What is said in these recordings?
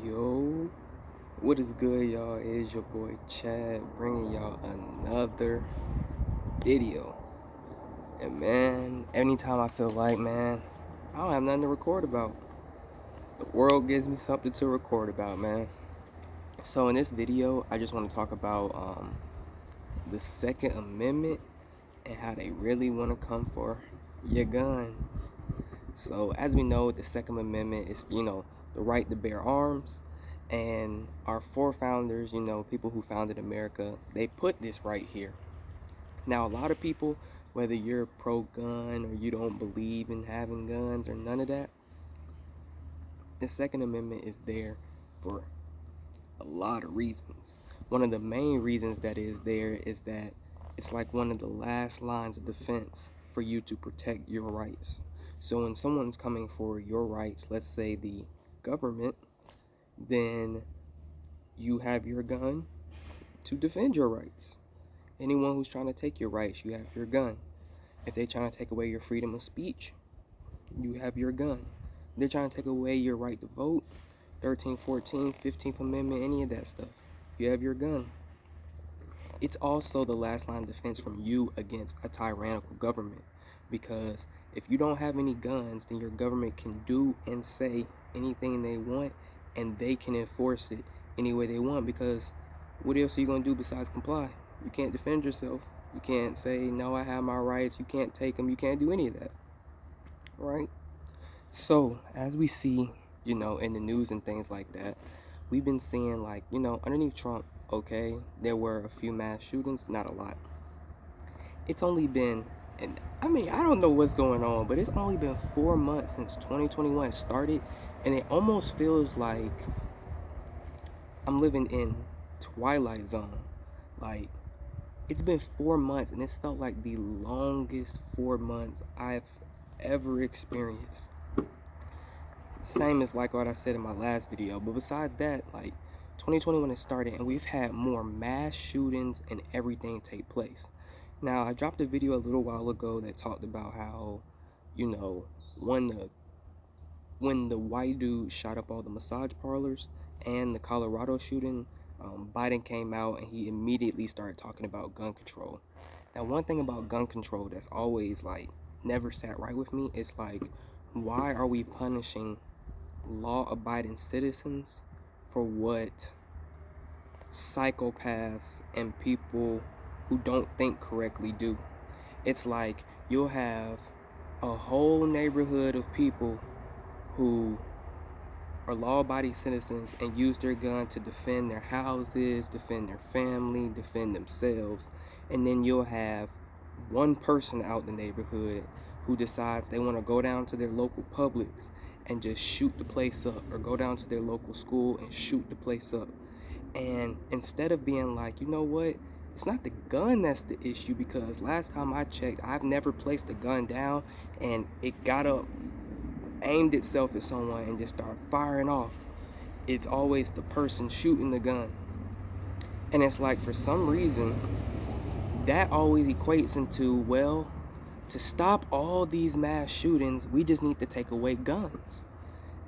Yo, what is good, y'all? It is your boy Chad bringing y'all another video. And man, anytime I feel like, man, I don't have nothing to record about. The world gives me something to record about, man. So in this video, I just want to talk about the Second Amendment and how they really want to come for your guns. So as we know, the Second Amendment is, the right to bear arms. And our forefounders, people who founded America, they put this right here. Now, a lot of people, whether you're pro-gun or you don't believe in having guns or none of that, the Second Amendment is there for a lot of reasons. One of the main reasons that is there is that it's like one of the last lines of defense for you to protect your rights. So when someone's coming for your rights, let's say the government, then you have your gun to defend your rights. Anyone who's trying to take your rights, you have your gun. If they're trying to take away your freedom of speech, you have your gun. If they're trying to take away your right to vote, 13th, 14th, 15th Amendment, any of that stuff, you have your gun. It's also the last line of defense from you against a tyrannical government, because if you don't have any guns, then your government can do and say anything they want, and they can enforce it any way they want, because what else are you going to do besides comply? You can't defend yourself. You can't say, no, I have my rights. You can't take them. You can't do any of that, right? So as we see, in the news and things like that, we've been seeing, like, underneath Trump, okay, there were a few mass shootings, not a lot. It's only been, and I mean, I don't know what's going on, but it's only been 4 months since 2021 started, and it almost feels like I'm living in Twilight Zone. Like, it's been 4 months, and it's felt like the longest 4 months I've ever experienced. Same as like what I said in my last video, but besides that, like, 2021 has started, and we've had more mass shootings and everything take place. Now, I dropped a video a little while ago that talked about how, when the white dude shot up all the massage parlors and the Colorado shooting, Biden came out and he immediately started talking about gun control. Now, one thing about gun control that's always, like, never sat right with me is, like, why are we punishing law-abiding citizens for what psychopaths and people who don't think correctly do? It's like you'll have a whole neighborhood of people who are law-abiding citizens and use their gun to defend their houses, defend their family, defend themselves, and then you'll have one person out in the neighborhood who decides they want to go down to their local Publix and just shoot the place up, or go down to their local school and shoot the place up. And instead of being like, you know what, it's not the gun that's the issue, because last time I checked, I've never placed a gun down and it got up, aimed itself at someone, and just started firing off. It's always the person shooting the gun. And it's like, for some reason, that always equates into, well, to stop all these mass shootings, we just need to take away guns.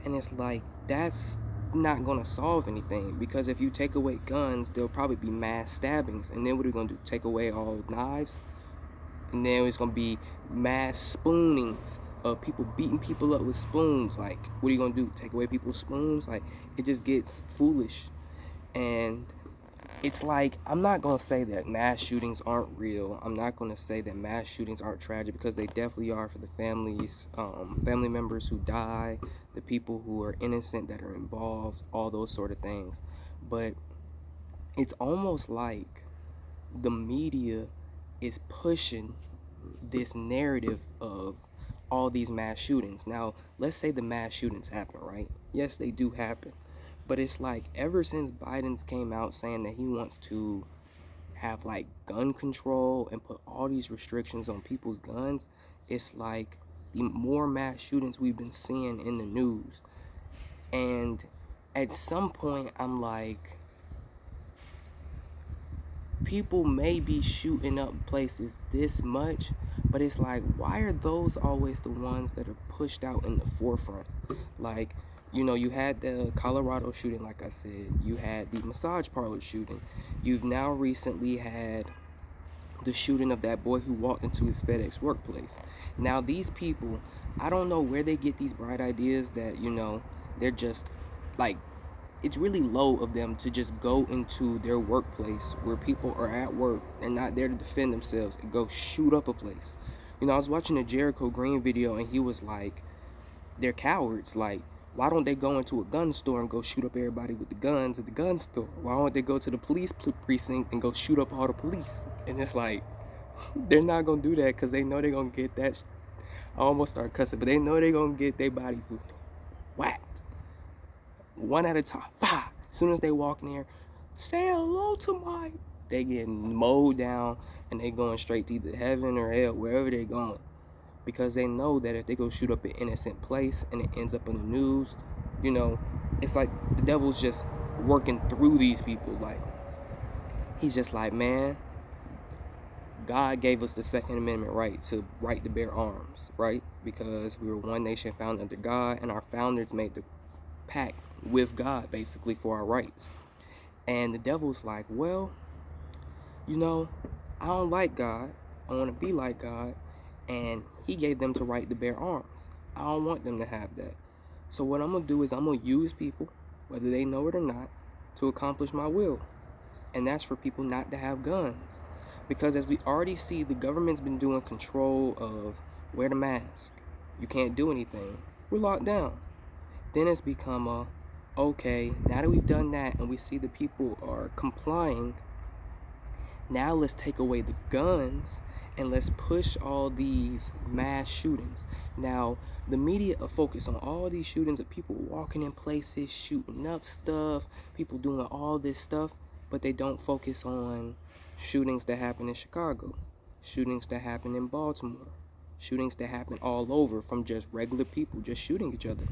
And it's like, that's not going to solve anything, because if you take away guns, there'll probably be mass stabbings, and then what are we going to do, take away all knives? And then it's going to be mass spoonings of people beating people up with spoons. Like, what are you going to do, take away people's spoons? Like, it just gets foolish. And it's like, I'm not going to say that mass shootings aren't real. I'm not going to say that mass shootings aren't tragic, because they definitely are, for the families, family members who die, the people who are innocent that are involved, all those sort of things. But it's almost like the media is pushing this narrative of all these mass shootings. Now, let's say the mass shootings happen, right? Yes, they do happen. But it's like, ever since Biden's came out saying that he wants to have, like, gun control and put all these restrictions on people's guns, it's like the more mass shootings we've been seeing in the news. And at some point, I'm like, people may be shooting up places this much, but it's like, why are those always the ones that are pushed out in the forefront? Like, You had the Colorado shooting, like I said. You had the massage parlor shooting. You've now recently had the shooting of that boy who walked into his FedEx workplace. Now, these people, I don't know where they get these bright ideas that, they're just like, it's really low of them to just go into their workplace where people are at work and not there to defend themselves and go shoot up a place. I was watching a Jericho Green video and he was like, they're cowards. Like, why don't they go into a gun store and go shoot up everybody with the guns at the gun store? Why don't they go to the police precinct and go shoot up all the police? And it's like, they're not gonna do that because they know they're gonna get that. I almost start cussing, but they know they're gonna get their bodies whacked one at a time. As soon as they walk in there, say hello to my. They getting mowed down and they going straight to either heaven or hell, wherever they're going, because they know that if they go shoot up an innocent place and it ends up in the news, it's like the devil's just working through these people. Like, he's just like, man, God gave us the Second Amendment right to bear arms, right? Because we were one nation founded under God, and our founders made the pact with God basically for our rights. And the devil's like, well, I don't like God. I want to be like God. And he gave them the right to bear arms. I don't want them to have that. So what I'm going to do is I'm going to use people, whether they know it or not, to accomplish my will. And that's for people not to have guns. Because as we already see, the government's been doing control of wear the mask. You can't do anything. We're locked down. Then it's become okay, now that we've done that and we see the people are complying, now let's take away the guns and let's push all these mass shootings. Now, the media are focused on all these shootings of people walking in places, shooting up stuff, people doing all this stuff, but they don't focus on shootings that happen in Chicago, shootings that happen in Baltimore, shootings that happen all over from just regular people just shooting each other.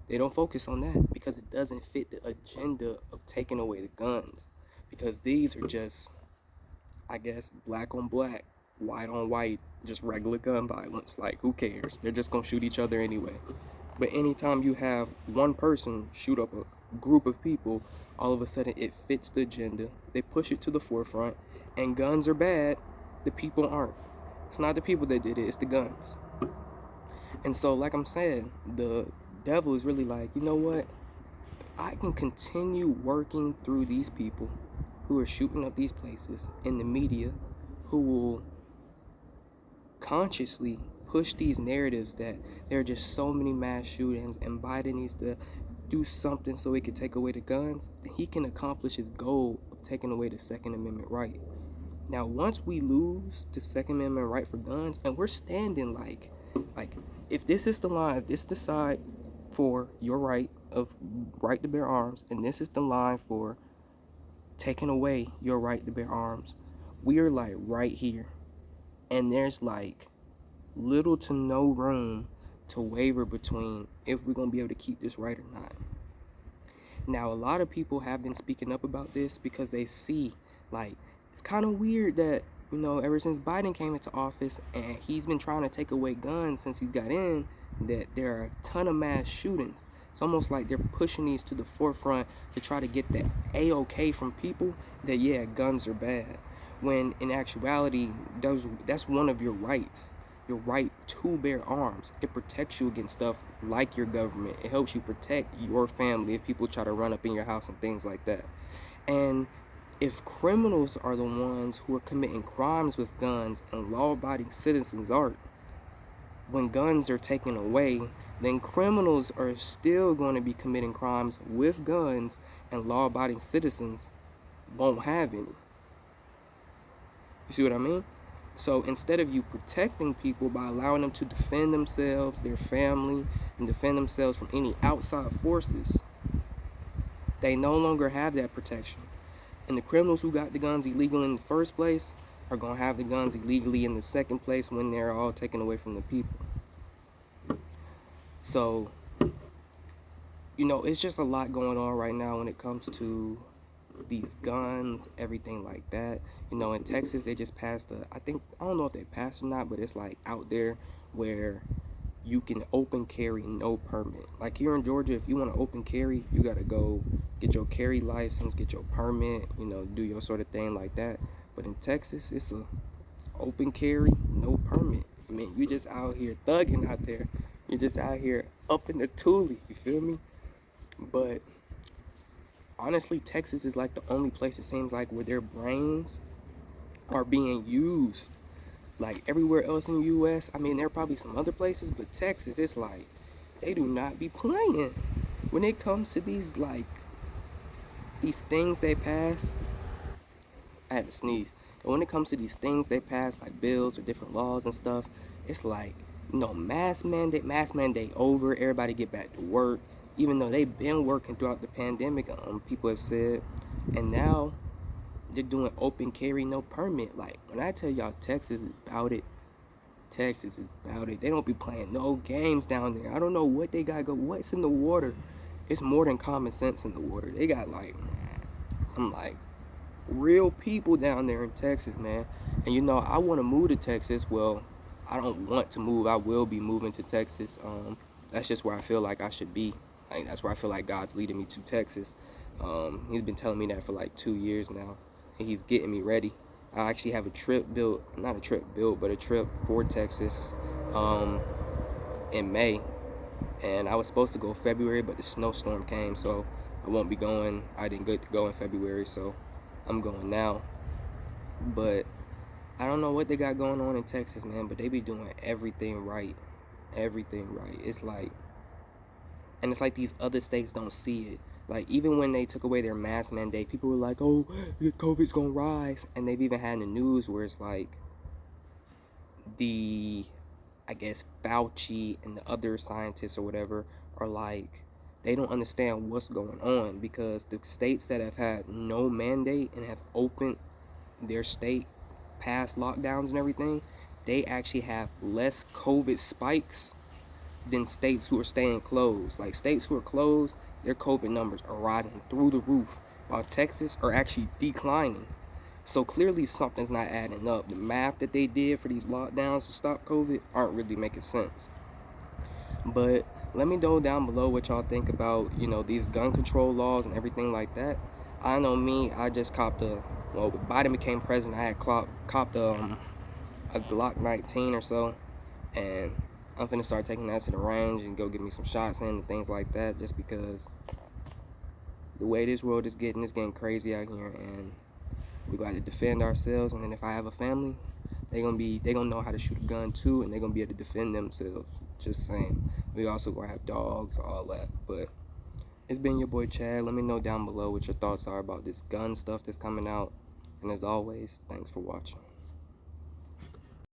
They don't focus on that because it doesn't fit the agenda of taking away the guns. Because these are just, I guess, black on black, white on white, just regular gun violence. Like, who cares? They're just going to shoot each other anyway. But anytime you have one person shoot up a group of people, all of a sudden it fits the agenda. They push it to the forefront. And guns are bad. The people aren't. It's not the people that did it. It's the guns. And so, like I'm saying, the devil is really like, you know what? I can continue working through these people who are shooting up these places in the media, who will consciously push these narratives that there are just so many mass shootings and Biden needs to do something so he can take away the guns. He can accomplish his goal of taking away the Second Amendment right. Now, once we lose the Second Amendment right for guns, and we're standing like if this is the line, if this is the side for your right to bear arms, and this is the line for taking away your right to bear arms, we are like right here. And there's like little to no room to waver between if we're going to be able to keep this right or not. Now, a lot of people have been speaking up about this because they see, like, it's kind of weird that, ever since Biden came into office and he's been trying to take away guns since he got in, that there are a ton of mass shootings. It's almost like they're pushing these to the forefront to try to get that A-OK from people that, yeah, guns are bad. When in actuality, that's one of your rights. Your right to bear arms. It protects you against stuff like your government. It helps you protect your family if people try to run up in your house and things like that. And if criminals are the ones who are committing crimes with guns and law-abiding citizens aren't, when guns are taken away, then criminals are still going to be committing crimes with guns and law-abiding citizens won't have any. You see what I mean? So instead of you protecting people by allowing them to defend themselves, their family, and defend themselves from any outside forces, they no longer have that protection. And the criminals who got the guns illegal in the first place are going to have the guns illegally in the second place when they're all taken away from the people. So, it's just a lot going on right now when it comes to these guns, everything like that. In Texas, they just passed I don't know if they passed or not, but it's like out there where you can open carry no permit. Like here in Georgia, if you want to open carry, you gotta go get your carry license, get your permit, do your sort of thing like that. But in Texas, it's a open carry, no permit. I mean, you just out here thugging out there. You're just out here up in the toolie, you feel me? But honestly, Texas is like the only place it seems like where their brains are being used. Like everywhere else in the US, I mean, there are probably some other places, but Texas, it's like they do not be playing when it comes to these things they pass. I had to sneeze. And when it comes to these things they pass, like bills or different laws and stuff, it's like, mask mandate over, everybody get back to work, even though they've been working throughout the pandemic, people have said. And now they're doing open carry, no permit. Like, when I tell y'all Texas is about it, Texas is about it. They don't be playing no games down there. I don't know what they got what's in the water. It's more than common sense in the water. They got some real people down there in Texas, man. And I want to move to Texas. Well, I don't want to move. I will be moving to Texas. That's just where I feel like I should be. Like, that's where I feel like God's leading me to Texas. He's been telling me that for like 2 years now, and he's getting me ready. I actually have a trip built, not a trip built, but a trip for Texas in May. And I was supposed to go February, but the snowstorm came, so I won't be going. I didn't get to go in February, so I'm going now. But I don't know what they got going on in Texas, man, but they be doing everything right. Everything right. It's like these other states don't see it. Like, even when they took away their mask mandate, people were like, oh, COVID's gonna rise. And they've even had in the news where it's like I guess Fauci and the other scientists or whatever are like, they don't understand what's going on, because the states that have had no mandate and have opened their state past lockdowns and everything, they actually have less COVID spikes than states who are staying closed. Like, states who are closed, their COVID numbers are rising through the roof, while Texas are actually declining. So clearly something's not adding up. The math that they did for these lockdowns to stop COVID aren't really making sense. But let me know down below what y'all think about, these gun control laws and everything like that. I know me, I just copped when Biden became president, I had copped a Glock 19 or so, and I'm finna start taking that to the range and go get me some shots in and things like that, just because the way this world is getting, it's getting crazy out here, and we got to defend ourselves. And then if I have a family, they gonna know how to shoot a gun too, and they're gonna be able to defend themselves. Just saying. We also gonna have dogs, all that. But it's been your boy Chad. Let me know down below what your thoughts are about this gun stuff that's coming out. And as always, thanks for watching.